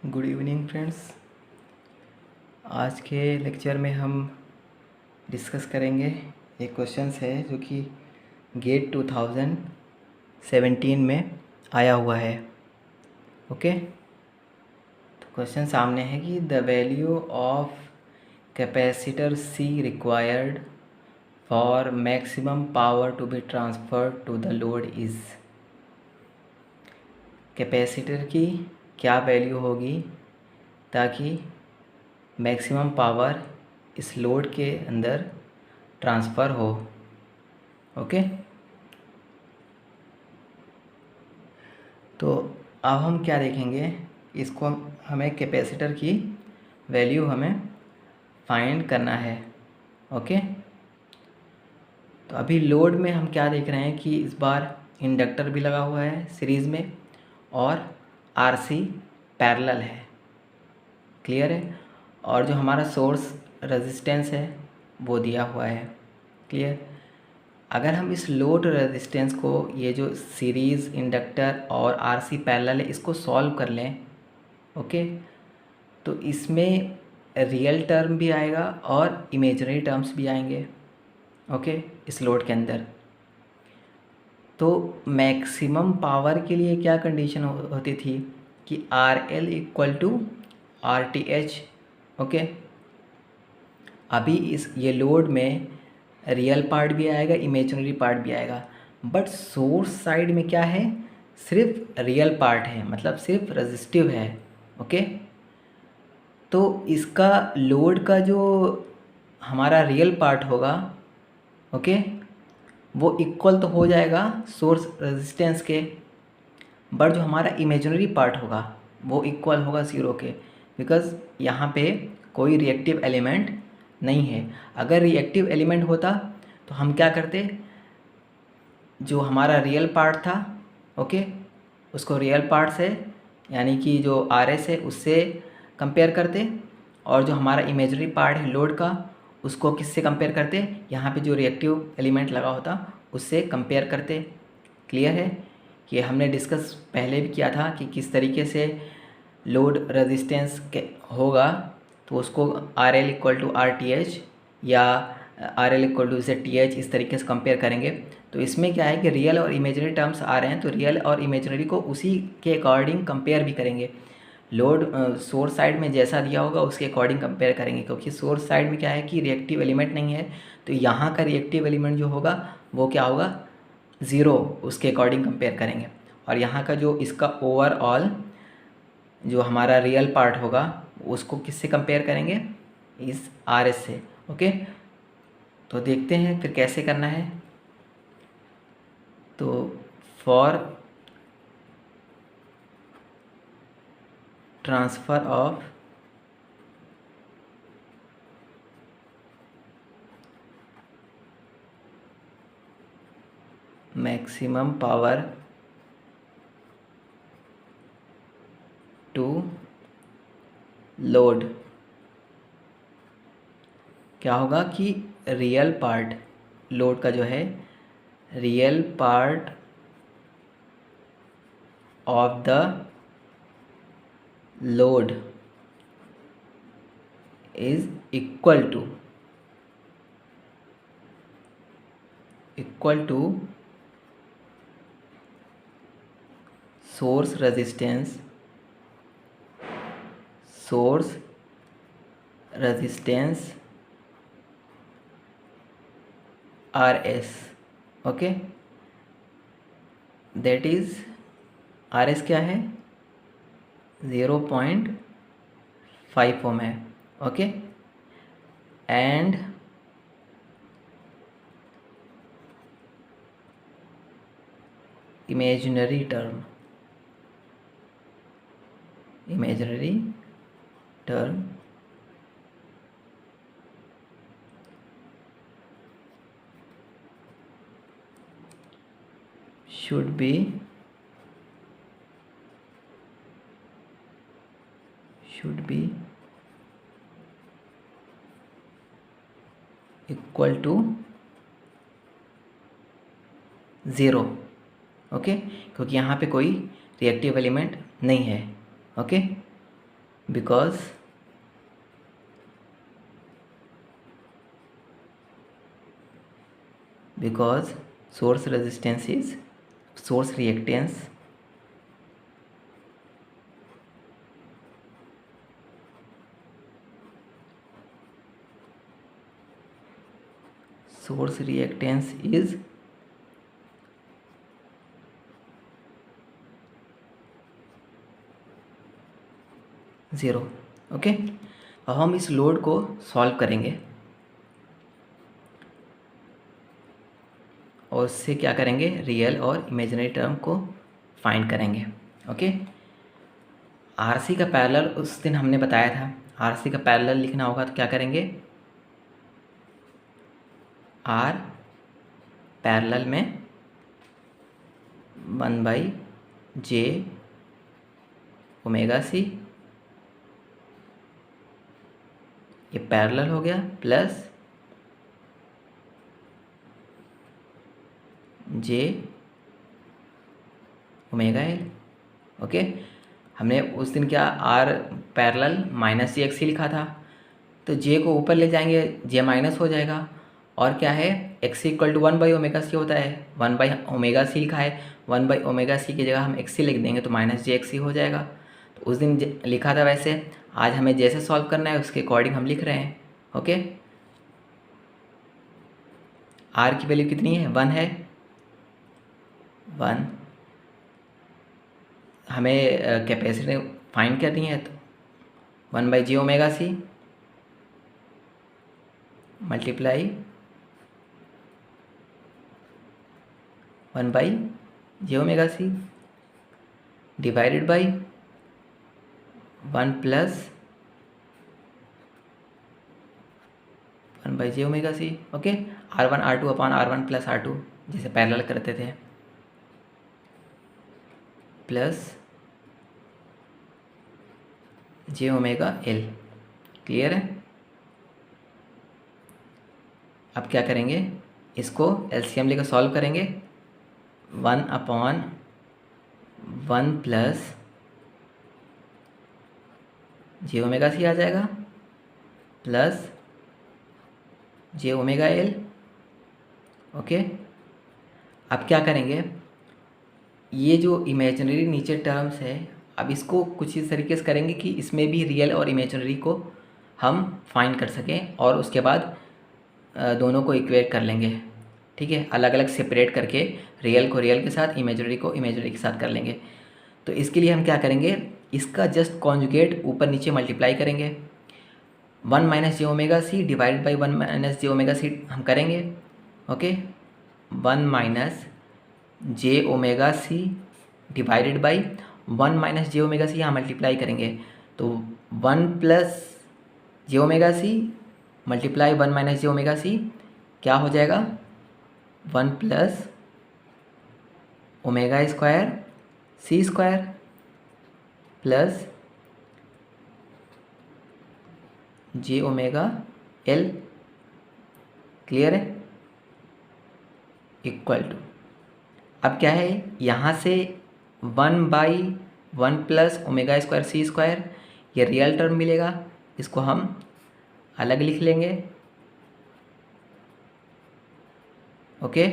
Good evening friends. आज के lecture में हम डिस्कस करेंगे एक क्वेश्चंस है जो कि गेट 2017 में आया हुआ है। ओके, तो क्वेश्चन सामने है कि the value of capacitor C required for maximum power to be transferred to the load is. Capacitor की क्या वैल्यू होगी ताकि मैक्सिमम पावर इस लोड के अंदर ट्रांसफ़र हो। ओके, तो अब हम क्या देखेंगे, इसको हमें कैपेसिटर की वैल्यू हमें फाइंड करना है। ओके, तो अभी लोड में हम क्या देख रहे हैं कि इस बार इंडक्टर भी लगा हुआ है सीरीज़ में और आरसी पैरेलल है। क्लियर है, और जो हमारा सोर्स रेजिस्टेंस है वो दिया हुआ है। क्लियर, अगर हम इस लोड रेजिस्टेंस को, ये जो सीरीज़ इंडक्टर और आरसी पैरेलल है, इसको सॉल्व कर लें, ओके, तो इसमें रियल टर्म भी आएगा और इमेजिनरी टर्म्स भी आएंगे। ओके, इस लोड के अंदर तो मैक्सिमम पावर के लिए क्या कंडीशन होती थी कि R L equal to R T H. Okay, अभी इस ये लोड में रियल पार्ट भी आएगा, इमेजिनरी पार्ट भी आएगा, बट सोर्स साइड में क्या है, सिर्फ रियल पार्ट है, मतलब सिर्फ रेजिस्टिव है। ओके, तो इसका लोड का जो हमारा रियल पार्ट होगा, ओके, वो इक्वल तो हो जाएगा सोर्स रेजिस्टेंस के, बट जो हमारा इमेजिनरी पार्ट होगा वो इक्वल होगा ज़ीरो के, बिकॉज़ यहाँ पे कोई रिएक्टिव एलिमेंट नहीं है। अगर रिएक्टिव एलिमेंट होता तो हम क्या करते, जो हमारा रियल पार्ट था, ओके, उसको रियल पार्ट से, यानी कि जो आर एस है उससे कंपेयर करते, और जो हमारा इमेजिनरी पार्ट है लोड का, उसको किससे कंपेयर करते, यहाँ पे जो रिएक्टिव एलिमेंट लगा होता उससे कंपेयर करते। क्लियर है, कि हमने डिस्कस पहले भी किया था कि किस तरीके से लोड रेजिस्टेंस के होगा, तो उसको R L equal to R T H या R L equal to Z T H इस तरीके से कंपेयर करेंगे। तो इसमें क्या है कि रियल और इमेजिनरी टर्म्स आ रहे हैं, तो रियल और इमेजिनरी को उसी के अकॉर्डिंग कंपेयर भी करेंगे। लोड सोर्स साइड में जैसा दिया होगा उसके अकॉर्डिंग कंपेयर करेंगे, क्योंकि सोर्स साइड में क्या है कि रिएक्टिव एलिमेंट नहीं है, तो यहाँ का रिएक्टिव एलिमेंट जो होगा वो क्या होगा, ज़ीरो, उसके अकॉर्डिंग कंपेयर करेंगे। और यहाँ का जो इसका ओवरऑल जो हमारा रियल पार्ट होगा उसको किससे कंपेयर करेंगे, इस आर एस से। ओके, तो देखते हैं फिर कैसे करना है। तो for transfer of maximum power to load, क्या होगा कि रियल पार्ट लोड का जो है, real part of the load is equal to source resistance R S. Okay, that is R S क्या है, 0.5 ओम है। Okay, and imaginary term should be equal to 0। Okay, क्योंकि यहाँ पे कोई रिएक्टिव एलिमेंट नहीं है। Okay, because source resistance is source reactance is 0। Okay, अब हम इस लोड को सॉल्व करेंगे और उससे क्या करेंगे, रियल और इमेजिनरी टर्म को फाइंड करेंगे। ओके, आरसी का पैरेलल उस दिन हमने बताया था, आरसी का पैरेलल लिखना होगा तो क्या करेंगे, आर पैरेलल में 1/j ओमेगा सी, ये पैरेलल हो गया, plus J omega L. Okay, हमने उस दिन क्या R parallel minus J X लिखा था, तो जे को ऊपर ले जाएंगे जे माइनस हो जाएगा, और क्या है एक्स इक्वल टू 1/ओमेगा सी होता है, 1/ओमेगा सी लिखा है, 1/ओमेगा सी की जगह हम एक्स लिख देंगे तो माइनस जे एक्स हो जाएगा। तो उस दिन लिखा था वैसे, आज हमें जैसे सॉल्व करना है उसके अकॉर्डिंग हम लिख रहे हैं। ओके, आर की वैल्यू कितनी है, 1 है, 1 हमें कैपेसिटी फाइंड करनी है, तो 1/j omega C multiply 1/j omega C divided by 1 plus 1/j omega C. Okay, R1 R2 upon R1 plus R2 जैसे पैरेलल करते थे, plus j omega L. Clear है? अब क्या करेंगे, इसको एलसीएम लेकर सॉल्व करेंगे, 1/1 प्लस j ओमेगा सी आ जाएगा, plus j omega L. Okay, अब क्या करेंगे, ये जो इमेजिनरी नीचे टर्म्स है, अब इसको कुछ इस तरीके से करेंगे कि इसमें भी रियल और इमेजिनरी को हम फाइंड कर सकें, और उसके बाद दोनों को इक्वेट कर लेंगे। ठीक है, अलग अलग सेपरेट करके रियल को रियल के साथ, इमेजिनरी को इमेजिनरी के साथ कर लेंगे। तो इसके लिए हम क्या करेंगे, इसका जस्ट कॉन्जुगेट ऊपर नीचे मल्टीप्लाई करेंगे, 1 - j omega C divided by 1 - j omega C हम करेंगे। Okay, 1 - j omega C divided by 1 - j omega C यहाँ मल्टीप्लाई करेंगे, तो 1 plus j omega C multiply 1 - j omega C क्या हो जाएगा, 1 plus omega square C square plus j omega L. Clear है? Equal to, अब क्या है, यहाँ से 1/1 plus omega square C square, ये रियल टर्म मिलेगा, इसको हम अलग लिख लेंगे। Okay,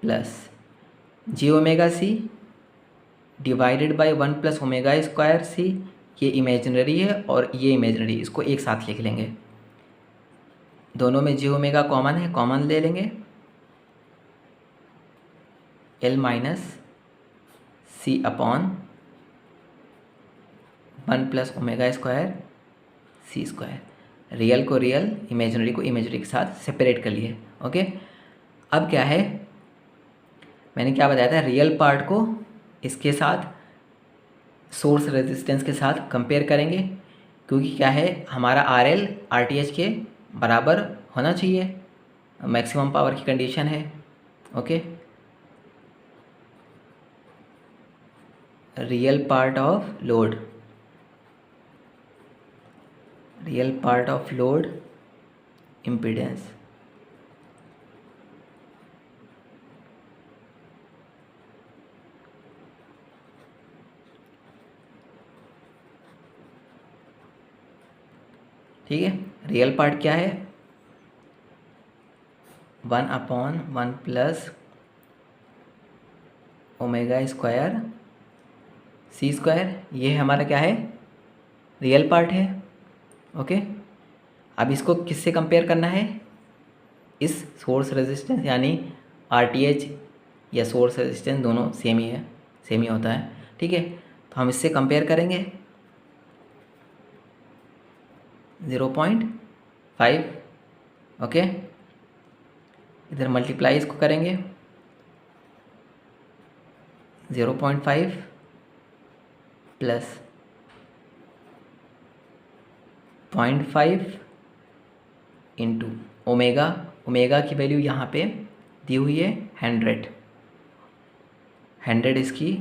plus j omega C divided by 1 plus omega square C, ये इमेजिनरी है और ये इमेजिनरी, इसको एक साथ लिख लेंगे, दोनों में j ओमेगा कॉमन है, कॉमन ले लेंगे, L minus C upon 1 plus omega square C square, real को रियल, इमेजिनरी को इमेजिनरी के साथ सेपरेट कर लिए। ओके, अब क्या है, मैंने क्या बताया था, रियल पार्ट को इसके साथ सोर्स रेजिस्टेंस के साथ कंपेयर करेंगे, क्योंकि क्या है, हमारा RL RTH के बराबर होना चाहिए, मैक्सिमम पावर की कंडीशन है। Okay, real part of load, real part of load impedance, ठीक है। रियल पार्ट क्या है, 1/1 plus omega square C square, ये हमारा क्या है, रियल पार्ट है। ओके, अब इसको किससे कंपेयर करना है, इस सोर्स रेजिस्टेंस यानी आरटीएच या सोर्स रेजिस्टेंस दोनों सेम ही है, सेम ही होता है। ठीक है, तो हम इससे कंपेयर करेंगे 0.5। ओके, इधर मल्टीप्लाई इसको करेंगे 0.5 प्लस 0.5 इंटू ओमेगा, ओमेगा की वैल्यू यहाँ पे दी हुई है 100 इसकी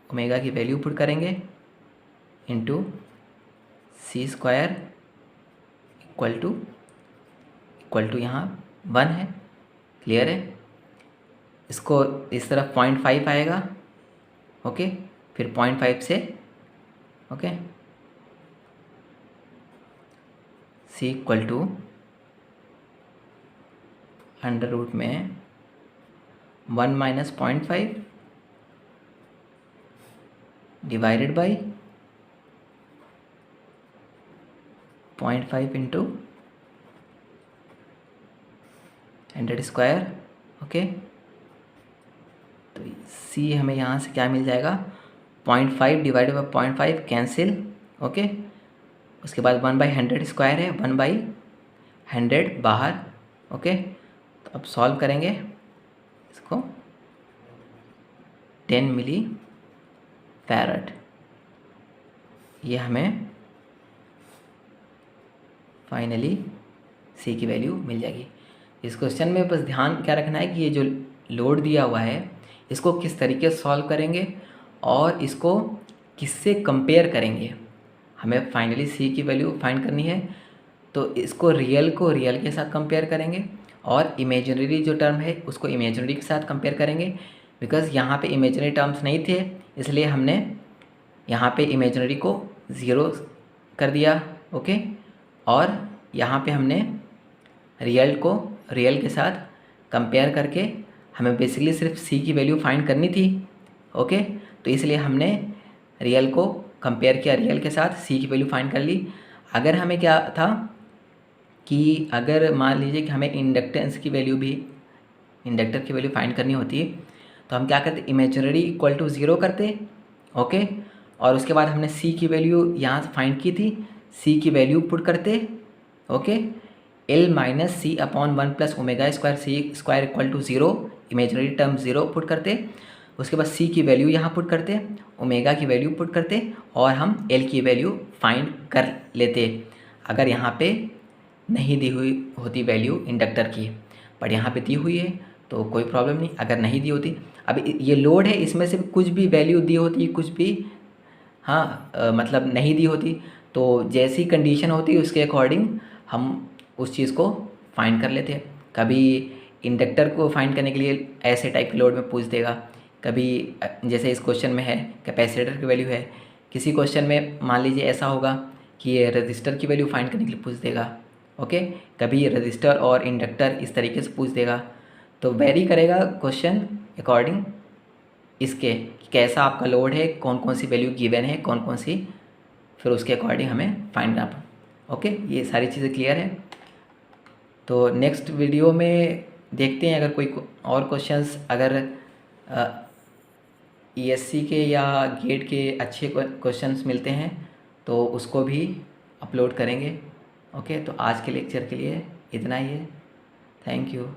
ओमेगा की वैल्यू पुट करेंगे into C square equal to यहाँ 1 है। क्लियर है, इसको इस तरफ 0.5 आएगा। ओके, फिर 0.5 से okay C equal to under root में 1 minus 0.5 divided by 0.5 into 100 square. Okay, तो सी हमें यहाँ से क्या मिल जाएगा, 0.5 डिवाइडेड बाई 0.5 कैंसिल। ओके, उसके बाद 1/100 स्क्वायर है, 1/100 बाहर। ओके, तो अब सॉल्व करेंगे इसको, 10 मिली फैरड, ये हमें फाइनली सी की वैल्यू मिल जाएगी। इस क्वेश्चन में बस ध्यान क्या रखना है कि ये जो लोड दिया हुआ है इसको किस तरीके से सॉल्व करेंगे और इसको किससे कंपेयर करेंगे। हमें फाइनली सी की वैल्यू फाइंड करनी है, तो इसको रियल को रियल के साथ कंपेयर करेंगे और इमेजिनरी जो टर्म है उसको इमेजिनरी के साथ कंपेयर करेंगे। बिकॉज़ यहाँ पे इमेजिनरी टर्म्स नहीं थे, इसलिए हमने यहाँ पे इमेजिनरी को 0 कर दिया। ओके, और यहाँ पे हमने रियल को रियल के साथ कंपेयर करके हमें बेसिकली सिर्फ सी की वैल्यू फाइंड करनी थी। ओके, तो इसलिए हमने रियल को कंपेयर किया रियल के साथ, सी की वैल्यू फाइंड कर ली। अगर हमें क्या था कि अगर मान लीजिए कि हमें इंडक्टेंस की वैल्यू भी, इंडक्टर की वैल्यू फाइंड करनी होती तो हम क्या करते, इमेजिनरी इक्वल टू 0 करते। ओके, और उसके बाद हमने सी की वैल्यू यहाँ से फाइंड की थी, सी की वैल्यू पुट करते। Okay, L minus C upon 1 plus omega square C square equal to 0, imaginary term 0 put करते। उसके बाद सी की वैल्यू यहाँ पुट करते, ओमेगा की वैल्यू पुट करते और हम एल की वैल्यू फाइंड कर लेते। अगर यहाँ पे नहीं दी हुई होती वैल्यू इंडक्टर की, पर यहाँ पे दी हुई है तो कोई प्रॉब्लम नहीं। अगर नहीं दी होती, अब ये लोड है, इसमें से कुछ भी वैल्यू दी होती, कुछ भी मतलब नहीं दी होती, तो जैसी कंडीशन होती उसके अकॉर्डिंग हम उस चीज़ को फाइंड कर लेते हैं। कभी इंडक्टर को फाइंड करने के लिए ऐसे टाइप के लोड में पूछ देगा, कभी जैसे इस क्वेश्चन में है कैपेसिटर की वैल्यू है, किसी क्वेश्चन में मान लीजिए ऐसा होगा कि ये रजिस्टर की वैल्यू फाइंड करने के लिए पूछ देगा। ओके, कभी रजिस्टर और इंडक्टर इस तरीके से पूछ देगा। तो वेरी करेगा क्वेश्चन अकॉर्डिंग इसके कि कैसा आपका लोड है, कौन कौन सी वैल्यू गिवन है, कौन कौन सी, फिर उसके अकॉर्डिंग हमें फाइंड करना। ओके, ये सारी चीज़ें क्लियर है। तो नेक्स्ट वीडियो में देखते हैं अगर कोई और क्वेश्चंस, अगर ईएससी के या गेट के अच्छे क्वेश्चंस मिलते हैं तो उसको भी अपलोड करेंगे। ओके, तो आज के लेक्चर के लिए इतना ही है। Thank you.